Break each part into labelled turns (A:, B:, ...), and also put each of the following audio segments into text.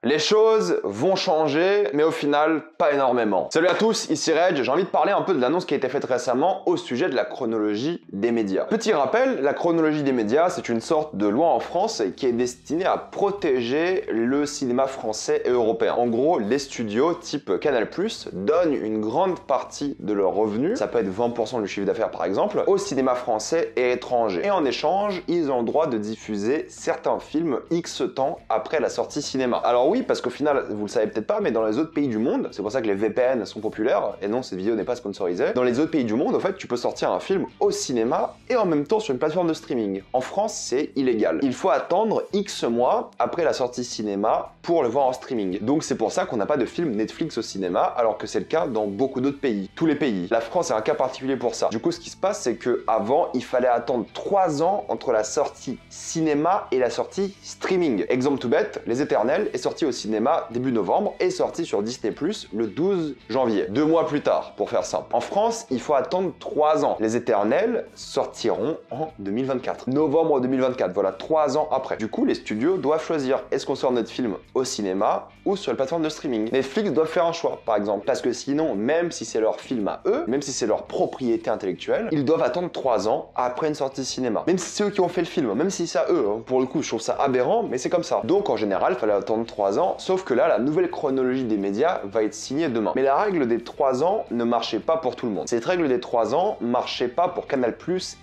A: Les choses vont changer, mais au final, pas énormément. Salut à tous, ici Reg, j'ai envie de parler un peu de l'annonce qui a été faite récemment au sujet de la chronologie des médias. Petit rappel, la chronologie des médias, c'est une sorte de loi en France qui est destinée à protéger le cinéma français et européen. En gros, les studios type Canal+, donnent une grande partie de leurs revenus, ça peut être 20% du chiffre d'affaires par exemple, au cinéma français et étranger. Et en échange, ils ont le droit de diffuser certains films X temps après la sortie cinéma. Alors oui, parce qu'au final, vous le savez peut-être pas, mais dans les autres pays du monde, c'est pour ça que les VPN sont populaires, et non, cette vidéo n'est pas sponsorisée, dans les autres pays du monde, en fait, tu peux sortir un film au cinéma et en même temps sur une plateforme de streaming. En France, c'est illégal. Il faut attendre X mois après la sortie cinéma pour le voir en streaming. Donc c'est pour ça qu'on n'a pas de film Netflix au cinéma, alors que c'est le cas dans beaucoup d'autres pays, tous les pays. La France est un cas particulier pour ça. Du coup, ce qui se passe, c'est que avant, il fallait attendre 3 ans entre la sortie cinéma et la sortie streaming. Exemple tout bête, Les Éternels est sorti au cinéma début novembre et sorti sur Disney+ le 12 janvier. 2 mois plus tard, pour faire simple. En France, il faut attendre 3 ans. Les Éternels sortiront en 2024. Novembre 2024, voilà, 3 ans après. Du coup, les studios doivent choisir, est-ce qu'on sort notre film au cinéma ou sur les plateformes de streaming. Netflix doit faire un choix, par exemple, parce que sinon, même si c'est leur film à eux, même si c'est leur propriété intellectuelle, ils doivent attendre 3 ans après une sortie cinéma. Même si c'est eux qui ont fait le film, même si c'est à eux, pour le coup, je trouve ça aberrant, mais c'est comme ça. Donc, en général, il fallait attendre 3 ans, sauf que là, la nouvelle chronologie des médias va être signée demain. Mais la règle des 3 ans ne marchait pas pour tout le monde. Cette règle des 3 ans marchait pas pour Canal+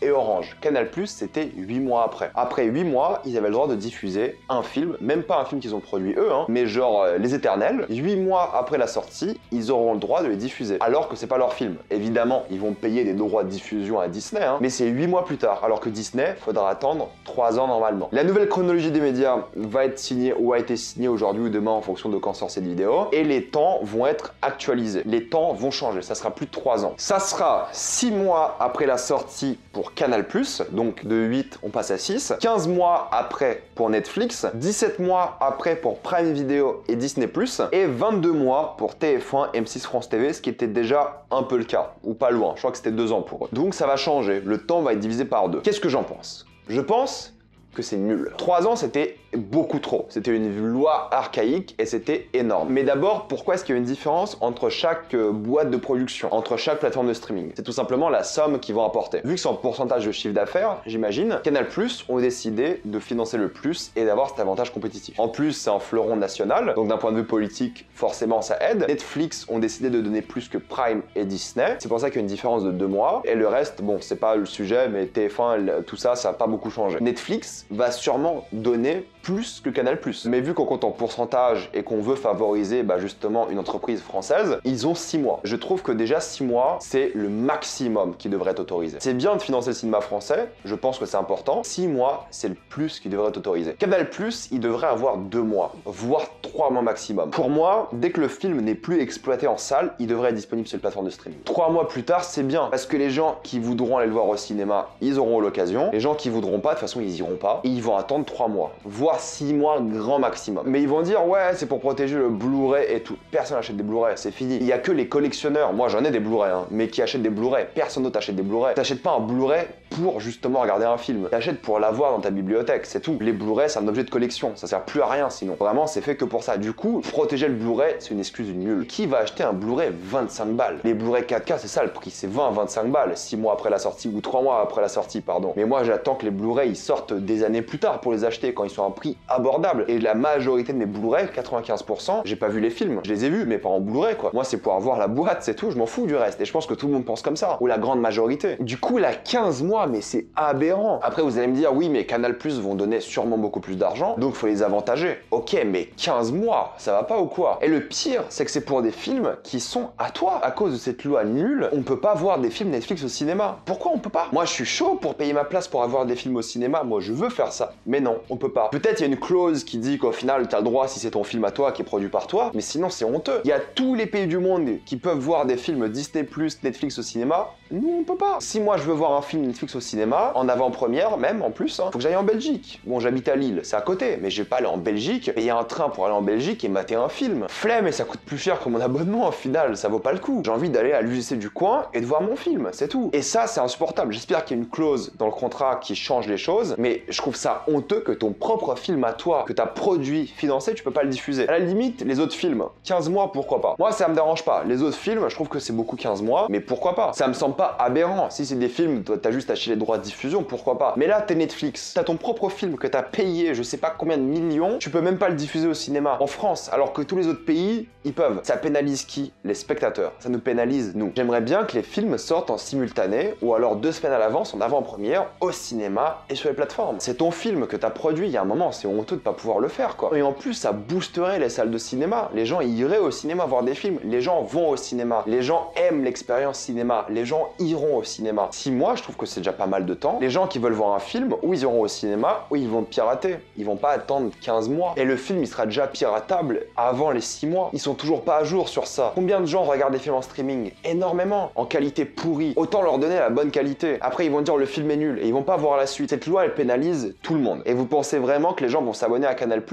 A: et Orange. Canal+, c'était 8 mois après. Après 8 mois, ils avaient le droit de diffuser un film, même pas un film qu'ils ont produit eux, mais genre Les Éternels. 8 mois après la sortie, ils auront le droit de les diffuser, alors que c'est pas leur film. Évidemment, ils vont payer des droits de diffusion à Disney, mais c'est 8 mois plus tard, alors que Disney, faudra attendre 3 ans normalement. La nouvelle chronologie des médias va être signée ou a été signée aujourd'hui ou demain en fonction de quand sort cette vidéo, et les temps vont être actualisés. Les temps vont changer, ça sera plus de 3 ans. Ça sera 6 mois après la sortie pour Canal+, donc de 8 on passe à 6, 15 mois après pour Netflix, 17 mois après pour Prime Video et Disney+, et 22 mois pour TF1, M6 France TV, ce qui était déjà un peu le cas, ou pas loin, je crois que c'était 2 ans pour eux. Donc ça va changer, le temps va être divisé par 2. Qu'est-ce que j'en pense? Je pense que c'est nul. 3 ans, c'était beaucoup trop. C'était une loi archaïque et c'était énorme. Mais d'abord, pourquoi est-ce qu'il y a une différence entre chaque boîte de production, entre chaque plateforme de streaming? C'est tout simplement la somme qu'ils vont apporter. Vu que c'est en pourcentage de chiffre d'affaires, j'imagine, Canal+ ont décidé de financer le plus et d'avoir cet avantage compétitif. En plus, c'est un fleuron national, donc d'un point de vue politique, forcément ça aide. Netflix ont décidé de donner plus que Prime et Disney. C'est pour ça qu'il y a une différence de 2 mois. Et le reste, bon, c'est pas le sujet, mais TF1, tout ça, ça n'a pas beaucoup changé. Netflix va sûrement donner plus que Canal+. Mais vu qu'on compte en pourcentage et qu'on veut favoriser justement une entreprise française, ils ont 6 mois. Je trouve que déjà 6 mois, c'est le maximum qui devrait être autorisé. C'est bien de financer le cinéma français, je pense que c'est important. 6 mois, c'est le plus qui devrait être autorisé. Canal+, il devrait avoir 2 mois, voire 3 mois maximum. Pour moi, dès que le film n'est plus exploité en salle, il devrait être disponible sur les plateformes de streaming. 3 mois plus tard, c'est bien, parce que les gens qui voudront aller le voir au cinéma, ils auront l'occasion. Les gens qui voudront pas, de toute façon, ils iront pas. Et ils vont attendre 3 mois, voire 6 mois grand maximum. Mais ils vont dire ouais, c'est pour protéger le Blu-ray et tout. Personne n'achète des Blu-ray, c'est fini. Il y a que les collectionneurs, moi j'en ai des Blu-ray, mais qui achètent des Blu-ray. Personne d'autre achète des Blu-ray. T'achètes pas un Blu-ray pour justement regarder un film. T'achètes pour l'avoir dans ta bibliothèque, c'est tout. Les Blu-ray, c'est un objet de collection, ça sert plus à rien sinon. Vraiment, c'est fait que pour ça. Du coup, protéger le Blu-ray, c'est une excuse nulle. Qui va acheter un Blu-ray 25 balles? Les Blu-ray 4K, c'est ça le prix, c'est 20-25 balles, 6 mois après la sortie ou 3 mois après la sortie, pardon. Mais moi, j'attends que les Blu-ray ils sortent des années plus tard pour les acheter quand ils sont à un prix abordable. Et la majorité de mes Blu-ray, 95%, j'ai pas vu les films. Je les ai vus, mais pas en Blu-ray quoi. Moi, c'est pour avoir la boîte, c'est tout, je m'en fous du reste. Et je pense que tout le monde pense comme ça, ou la grande majorité. Du coup, là, 15 mois, mais c'est aberrant. Après, vous allez me dire, oui, mais Canal+ vont donner sûrement beaucoup plus d'argent, donc faut les avantager. Ok, mais 15 mois, ça va pas ou quoi? Et le pire, c'est que c'est pour des films qui sont à toi. À cause de cette loi nulle, on peut pas voir des films Netflix au cinéma. Pourquoi on peut pas? Moi, je suis chaud pour payer ma place pour avoir des films au cinéma. Moi, je veux faire ça. Mais non, on peut pas. Peut-être il y a une clause qui dit qu'au final, t'as le droit si c'est ton film à toi qui est produit par toi, mais sinon, c'est honteux. Il y a tous les pays du monde qui peuvent voir des films Disney+, Netflix au cinéma. Nous, on peut pas. Si moi, je veux voir un film Netflix au cinéma, en avant-première même, en plus, faut que j'aille en Belgique. Bon, j'habite à Lille, c'est à côté, mais je vais pas aller en Belgique, payer un train pour aller en Belgique et mater un film. Flemme, et ça coûte plus cher que mon abonnement, au final, ça vaut pas le coup. J'ai envie d'aller à l'UGC du coin et de voir mon film, c'est tout. Et ça, c'est insupportable. J'espère qu'il y a une clause dans le contrat qui change les choses, mais je trouve ça honteux que ton propre film à toi, que t'as produit, financé, tu peux pas le diffuser. À la limite, les autres films, 15 mois, pourquoi pas. Moi, ça me dérange pas. Les autres films, je trouve que c'est beaucoup 15 mois, mais pourquoi pas. Ça me semble pas aberrant. Si c'est des films, toi, t'as juste acheté les droits de diffusion, pourquoi pas. Mais là, t'es Netflix, t'as ton propre film que t'as payé, je sais pas combien de millions, tu peux même pas le diffuser au cinéma en France, alors que tous les autres pays, ils peuvent. Ça pénalise qui? Les spectateurs. Ça nous pénalise, nous. J'aimerais bien que les films sortent en simultané, ou alors 2 semaines à l'avance, en avant-première, au cinéma et sur les plateformes. C'est ton film que t'as produit, il y a un moment, c'est honteux de pas pouvoir le faire, quoi. Et en plus, ça boosterait les salles de cinéma. Les gens iraient au cinéma voir des films. Les gens vont au cinéma. Les gens aiment l'expérience cinéma. Les gens iront au cinéma. 6 mois, je trouve que c'est déjà pas mal de temps. Les gens qui veulent voir un film, ou ils iront au cinéma, ou ils vont le pirater. Ils vont pas attendre 15 mois. Et le film, il sera déjà piratable avant les 6 mois. Ils sont toujours pas à jour sur ça. Combien de gens regardent des films en streaming? Énormément. En qualité pourrie. Autant leur donner la bonne qualité. Après, ils vont dire le film est nul et ils vont pas voir la suite. Cette loi, elle pénalise tout le monde. Et vous pensez vraiment que les gens vont s'abonner à Canal+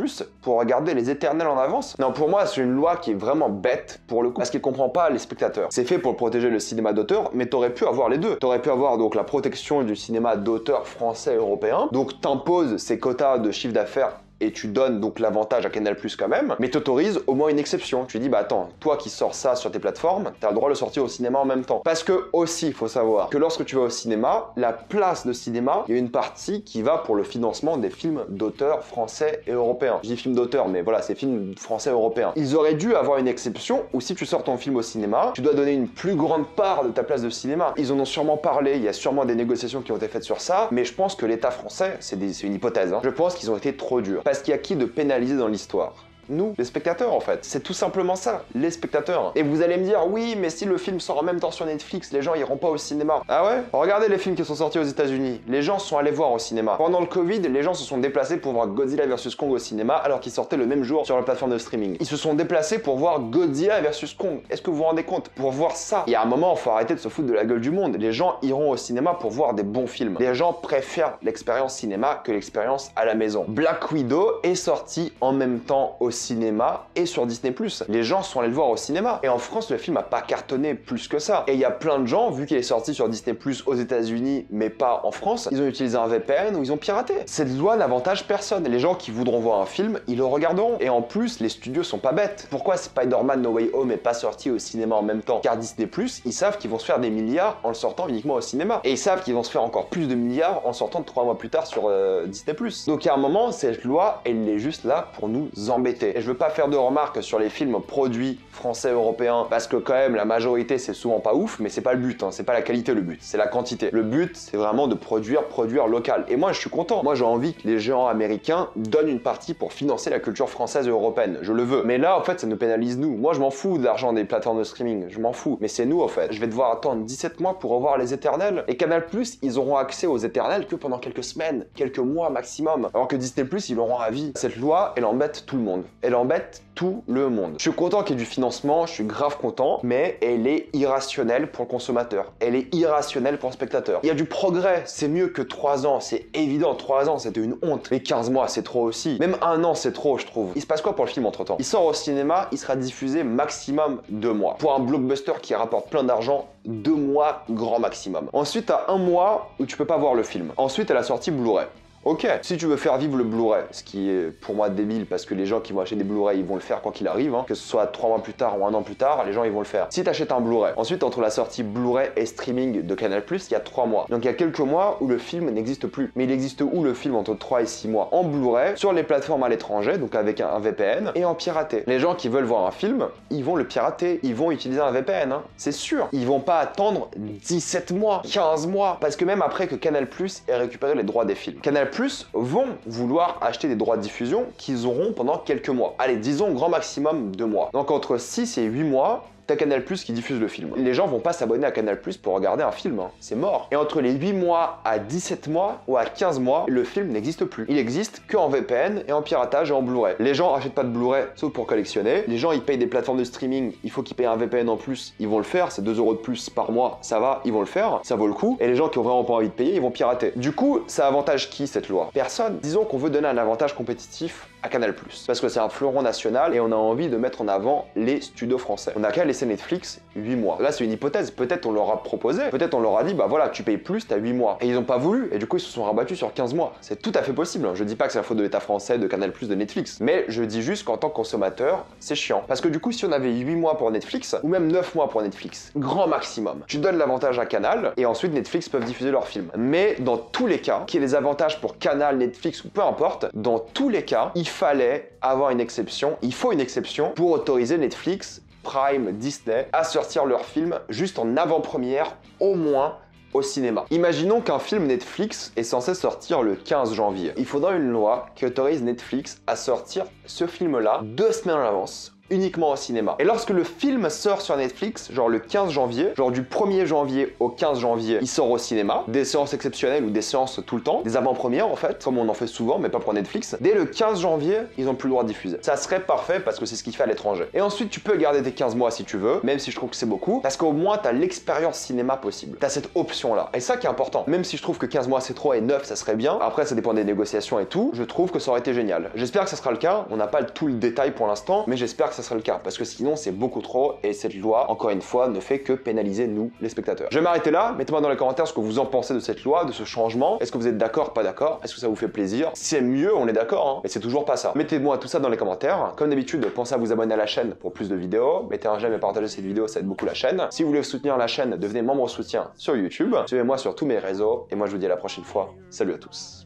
A: pour regarder les éternels en avance? Non, pour moi, c'est une loi qui est vraiment bête pour le coup, parce qu'il comprend pas les spectateurs. C'est fait pour protéger le cinéma d'auteur, mais t'aurais pu avoir les deux. T'aurais pu avoir donc la protection du cinéma d'auteur français et européen. Donc t'imposes ces quotas de chiffre d'affaires et tu donnes donc l'avantage à Canal+ quand même, mais t'autorises au moins une exception. Tu dis, bah attends, toi qui sors ça sur tes plateformes, t'as le droit de le sortir au cinéma en même temps. Parce que aussi, il faut savoir que lorsque tu vas au cinéma, la place de cinéma, il y a une partie qui va pour le financement des films d'auteurs français et européens. Je dis films d'auteurs, mais voilà, c'est films français et européens. Ils auraient dû avoir une exception où si tu sors ton film au cinéma, tu dois donner une plus grande part de ta place de cinéma. Ils en ont sûrement parlé, il y a sûrement des négociations qui ont été faites sur ça, mais je pense que l'État français, c'est une hypothèse, hein, je pense qu'ils ont été trop durs. Parce qu'il y a qui de pénaliser dans l'histoire? Nous, les spectateurs en fait. C'est tout simplement ça, les spectateurs. Et vous allez me dire, oui, mais si le film sort en même temps sur Netflix, les gens iront pas au cinéma. Ah ouais? Regardez les films qui sont sortis aux États-Unis. Les gens sont allés voir au cinéma. Pendant le Covid, les gens se sont déplacés pour voir Godzilla vs Kong au cinéma alors qu'il sortait le même jour sur la plateforme de streaming. Ils se sont déplacés pour voir Godzilla vs Kong. Est-ce que vous vous rendez compte? Pour voir ça. Il y a un moment, il faut arrêter de se foutre de la gueule du monde. Les gens iront au cinéma pour voir des bons films. Les gens préfèrent l'expérience cinéma que l'expérience à la maison. Black Widow est sorti en même temps au cinéma et sur Disney+. Les gens sont allés le voir au cinéma. Et en France, le film a pas cartonné plus que ça. Et il y a plein de gens, vu qu'il est sorti sur Disney+ aux États-Unis, mais pas en France, ils ont utilisé un VPN ou ils ont piraté. Cette loi n'avantage personne. Les gens qui voudront voir un film, ils le regarderont. Et en plus, les studios sont pas bêtes. Pourquoi Spider-Man No Way Home est pas sorti au cinéma en même temps? Car Disney+, ils savent qu'ils vont se faire des milliards en le sortant uniquement au cinéma. Et ils savent qu'ils vont se faire encore plus de milliards en sortant 3 mois plus tard sur Disney+. Donc il y a un moment, cette loi, elle est juste là pour nous embêter. Et je veux pas faire de remarques sur les films produits français, européens, parce que quand même la majorité c'est souvent pas ouf, mais c'est pas le but, hein. C'est pas la qualité le but, c'est la quantité. Le but c'est vraiment de produire local. Et moi je suis content. Moi j'ai envie que les géants américains donnent une partie pour financer la culture française et européenne. Je le veux. Mais là en fait ça nous pénalise nous. Moi je m'en fous de l'argent des plateformes de streaming, je m'en fous. Mais c'est nous en fait. Je vais devoir attendre 17 mois pour revoir les éternels. Et Canal+, ils auront accès aux éternels que pendant quelques semaines, quelques mois maximum. Alors que Disney+, ils l'auront à vie. Cette loi, elle embête tout le monde. Elle embête tout le monde. Je suis content qu'il y ait du financement, je suis grave content, mais elle est irrationnelle pour le consommateur. Elle est irrationnelle pour le spectateur. Il y a du progrès, c'est mieux que 3 ans, c'est évident, 3 ans c'était une honte. Mais 15 mois c'est trop aussi. Même 1 an c'est trop je trouve. Il se passe quoi pour le film entre temps? Il sort au cinéma, il sera diffusé maximum 2 mois. Pour un blockbuster qui rapporte plein d'argent, 2 mois grand maximum. Ensuite t'as 1 mois où tu peux pas voir le film. Ensuite à la sortie Blu-ray. Ok, si tu veux faire vivre le Blu-ray, ce qui est pour moi débile parce que les gens qui vont acheter des Blu-ray, ils vont le faire quoi qu'il arrive, hein, que ce soit 3 mois plus tard ou 1 an plus tard, les gens ils vont le faire. Si tu achètes un Blu-ray, ensuite entre la sortie Blu-ray et streaming de Canal+, il y a 3 mois. Donc il y a quelques mois où le film n'existe plus. Mais il existe où le film entre 3 et 6 mois? En Blu-ray, sur les plateformes à l'étranger, donc avec un VPN, et en piraté. Les gens qui veulent voir un film, ils vont le pirater, ils vont utiliser un VPN, hein, c'est sûr. Ils vont pas attendre 17 mois, 15 mois, parce que même après que Canal+ ait récupéré les droits des films, Canal+ vont vouloir acheter des droits de diffusion qu'ils auront pendant quelques mois. Allez, disons grand maximum 2 mois. Donc entre 6 et 8 mois, t'as Canal+ qui diffuse le film. Les gens vont pas s'abonner à Canal+ pour regarder un film, hein. C'est mort. Et entre les 8 mois à 17 mois ou à 15 mois, le film n'existe plus. Il existe que en VPN et en piratage et en Blu-ray. Les gens achètent pas de Blu-ray sauf pour collectionner. Les gens ils payent des plateformes de streaming, il faut qu'ils payent un VPN en plus, ils vont le faire, c'est 2 € de plus par mois, ça va, ils vont le faire, ça vaut le coup. Et les gens qui ont vraiment pas envie de payer, ils vont pirater. Du coup, ça avantage qui cette loi? Personne. Disons qu'on veut donner un avantage compétitif à Canal+. Parce que c'est un fleuron national et on a envie de mettre en avant les studios français. On n'a qu'à laisser Netflix 8 mois. Là, c'est une hypothèse. Peut-être on leur a proposé, peut-être on leur a dit, bah voilà, tu payes plus, t'as 8 mois. Et ils n'ont pas voulu, et du coup, ils se sont rabattus sur 15 mois. C'est tout à fait possible. Je dis pas que c'est la faute de l'État français, de Canal+, de Netflix. Mais je dis juste qu'en tant que consommateur, c'est chiant. Parce que du coup, si on avait 8 mois pour Netflix, ou même 9 mois pour Netflix, grand maximum, tu donnes l'avantage à Canal, et ensuite Netflix peuvent diffuser leurs films. Mais dans tous les cas, qu'il y ait des avantages pour Canal, Netflix ou peu importe, dans tous les cas, il fallait avoir une exception, il faut une exception pour autoriser Netflix, Prime, Disney à sortir leurs films juste en avant-première, au moins au cinéma. Imaginons qu'un film Netflix est censé sortir le 15 janvier. Il faudra une loi qui autorise Netflix à sortir ce film-là 2 semaines en avance, uniquement au cinéma. Et lorsque le film sort sur Netflix, genre le 15 janvier, genre du 1er janvier au 15 janvier, il sort au cinéma, des séances exceptionnelles ou des séances tout le temps, des avant-premières en fait, comme on en fait souvent, mais pas pour Netflix. Dès le 15 janvier, ils ont plus le droit de diffuser. Ça serait parfait parce que c'est ce qu'il fait à l'étranger. Et ensuite, tu peux garder tes 15 mois si tu veux, même si je trouve que c'est beaucoup, parce qu'au moins, t'as l'expérience cinéma possible. T'as cette option-là. Et ça qui est important. Même si je trouve que 15 mois c'est trop et 9 ça serait bien, après ça dépend des négociations et tout, je trouve que ça aurait été génial. J'espère que ça sera le cas, on n'a pas tout le détail pour l'instant, mais j'espère que ça sera le cas, parce que sinon c'est beaucoup trop et cette loi, encore une fois, ne fait que pénaliser nous, les spectateurs. Je vais m'arrêter là, mettez-moi dans les commentaires ce que vous en pensez de cette loi, de ce changement. Est-ce que vous êtes d'accord, pas d'accord? Est-ce que ça vous fait plaisir? Si c'est mieux, on est d'accord, hein, mais c'est toujours pas ça. Mettez-moi tout ça dans les commentaires. Comme d'habitude, pensez à vous abonner à la chaîne pour plus de vidéos. Mettez un j'aime et partagez cette vidéo, ça aide beaucoup la chaîne. Si vous voulez soutenir la chaîne, devenez membre soutien sur YouTube. Suivez-moi sur tous mes réseaux et moi je vous dis à la prochaine fois. Salut à tous.